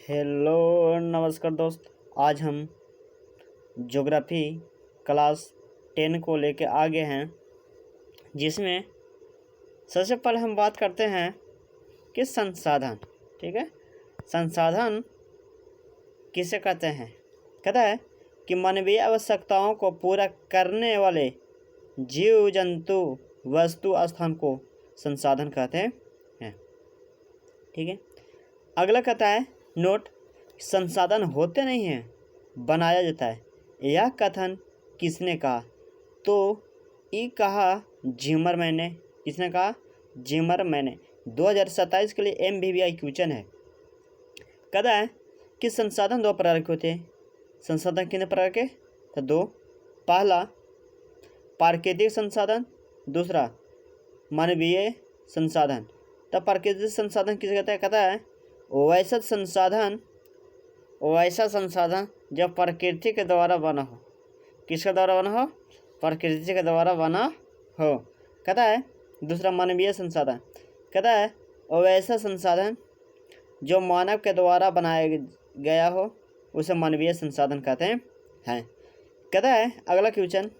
Hello नमस्कार दोस्त। आज हम ज्योग्राफी क्लास 10 को लेके आगे हैं, जिसमें सबसे पहले हम बात करते हैं कि संसाधन। ठीक है, संसाधन किसे कहते हैं? कहता है कि मानवीय आवश्यकताओं को पूरा करने वाले जीव जंतु वस्तु स्थान को संसाधन कहते हैं। ठीक है, अगला कहता है नोट, संसाधन होते नहीं हैं, बनाया जाता है। यह कथन किसने कहा? तो ये कहा जिमरमैन ने। किसने कहा? जिमरमैन ने। 2027 के लिए MBBI क्वेश्चन है। कहता है कि संसाधन दो प्रकार के होते हैं। संसाधन कितने प्रकार के? तो दो। पहला प्राकृतिक संसाधन, दूसरा मानवीय संसाधन। तब प्राकृतिक संसाधन किसे कहता है? कहता है वैसा संसाधन जब प्रकृति के द्वारा बना हो। किसके द्वारा बना हो? प्रकृति के द्वारा बना हो। कहता है दूसरा मानवीय संसाधन। कहता है वैसा संसाधन जो मानव के द्वारा बनाया गया हो, उसे मानवीय संसाधन कहते हैं। कहता है अगला क्वेश्चन,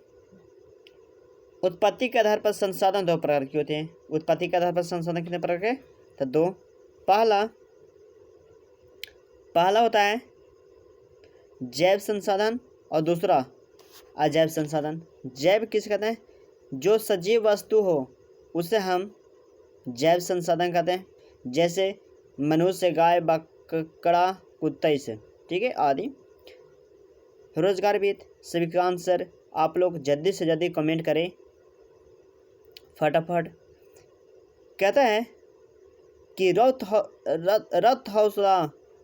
उत्पत्ति के आधार पर संसाधन दो प्रकार के होते हैं। उत्पत्ति के आधार पर संसाधन कितने प्रकार के? तो दो। पहला होता है जैव संसाधन और दूसरा अजैव संसाधन। जैव किसे कहते हैं? जो सजीव वस्तु हो उसे हम जैव संसाधन कहते हैं, जैसे मनुष्य, गाय, बकरा, कुत्ता इसे। ठीक है, आदि। रोजगार विद सभी का आंसर आप लोग जल्दी से जल्दी कमेंट करें फटाफट। कहता है कि रथ हौसला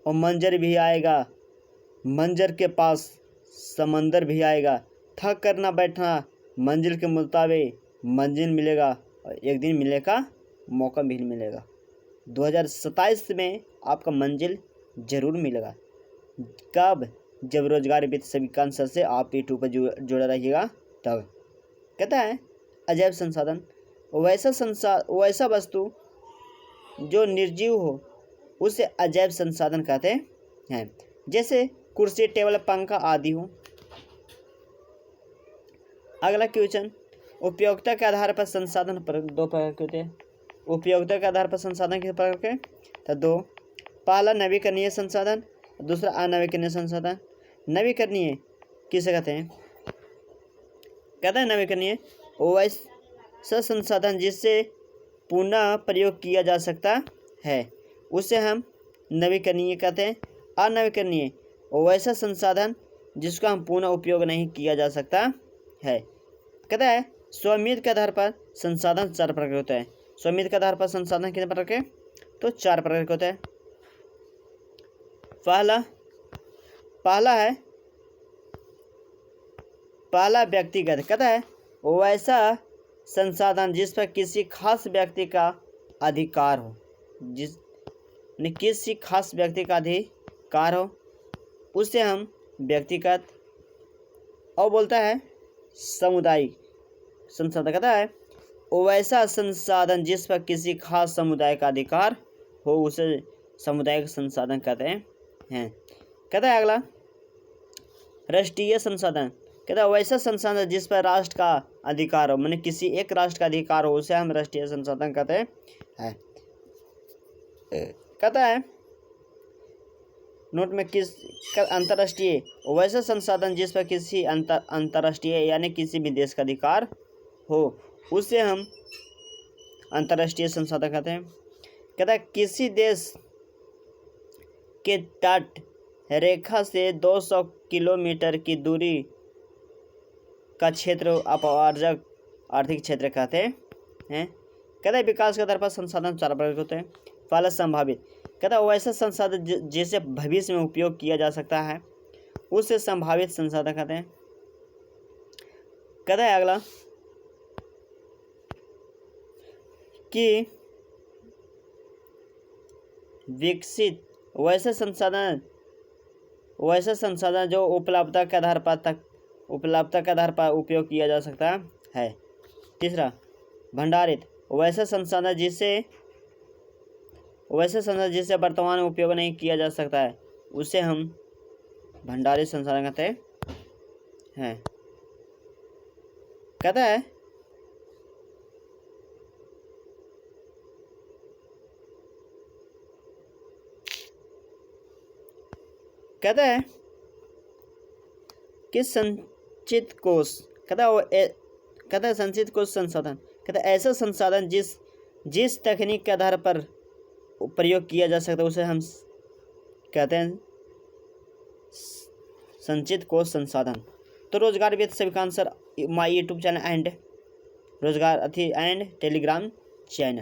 और मंजर भी आएगा, मंजर के पास समंदर भी आएगा। थक कर ना बैठना, मंजिल के मुताबिक मंजिल मिलेगा और एक दिन मिलने का मौका भी मिलेगा। 2027 में आपका मंजिल जरूर मिलेगा। कब? जब रोजगार विद सभी का आंसर से आप यूट्यूब पर जुड़ा रहिएगा तब। कहता है अजैव संसाधन, वैसा वस्तु जो निर्जीव हो उसे अजैव संसाधन कहते हैं, जैसे कुर्सी, टेबल, पंखा आदि हो। अगला क्वेश्चन, उपयोगिता के आधार पर संसाधन पर दो प्रकार के होते हैं। उपयोगिता के आधार पर संसाधन किस प्रकार के? तो दो। पहला नवीकरणीय संसाधन, दूसरा अनवीकरणीय संसाधन। नवीकरणीय किसे कहते हैं? कहता है नवीकरणीय वैसा संसाधन जिससे पुनः प्रयोग किया जा सकता है, उसे हम नवीकरणीय कहते हैं। अनवीकरणीय वैसा संसाधन जिसका हम पुनः उपयोग नहीं किया जा सकता है। कहता है स्वामित्व के आधार पर संसाधन चार प्रकार के होते हैं। स्वामित्व के आधार पर संसाधन कितने प्रकार के? तो चार प्रकार के होते हैं। पहला व्यक्तिगत। कहता है वैसा संसाधन जिस पर किसी खास व्यक्ति का अधिकार हो, किसी खास व्यक्ति का अधिकार हो, उसे हम व्यक्तिगत। और बोलता है सामुदायिक संसाधन। कहता है वैसा संसाधन जिस पर किसी खास समुदाय का अधिकार हो, उसे सामुदायिक संसाधन कहते हैं। कहता है अगला राष्ट्रीय संसाधन। कहता है वैसा संसाधन जिस पर राष्ट्र का अधिकार हो, माने किसी एक राष्ट्र का अधिकार हो, उसे हम राष्ट्रीय संसाधन कहते हैं। कहता है नोट में किस अंतर्राष्ट्रीय वैसा संसाधन जिस पर किसी अंतर्राष्ट्रीय यानी किसी भी देश का अधिकार हो, उसे हम अंतर्राष्ट्रीय संसाधन कहते हैं। कहता है किसी देश के तट रेखा से 200 किलोमीटर की दूरी का क्षेत्र अपवार्जक आर्थिक क्षेत्र कहते हैं। कहता है विकास के आधार पर संसाधन चार प्रकार के होते हैं। पहला संभावित। कहता है वैसा संसाधन जिसे भविष्य में उपयोग किया जा सकता है, उसे संभावित संसाधन कहते हैं। कहता है अगला कि विकसित वैसा संसाधन जो उपलब्धता के आधार पर उपयोग किया जा सकता है। तीसरा भंडारित वैसा संसाधन जिसे वर्तमान में उपयोग नहीं किया जा सकता है, उसे हम भंडारित संसाधन कहते हैं। कहता है कि संचित कोष, कहता है संचित कोष संसाधन, कहता है ऐसा संसाधन जिस तकनीक के आधार पर प्रयोग किया जा सकता है उसे हम कहते हैं संचित कोष संसाधन। तो रोजगार वित्त सभी का answer my YouTube channel and रोजगार एंड टेलीग्राम चैनल।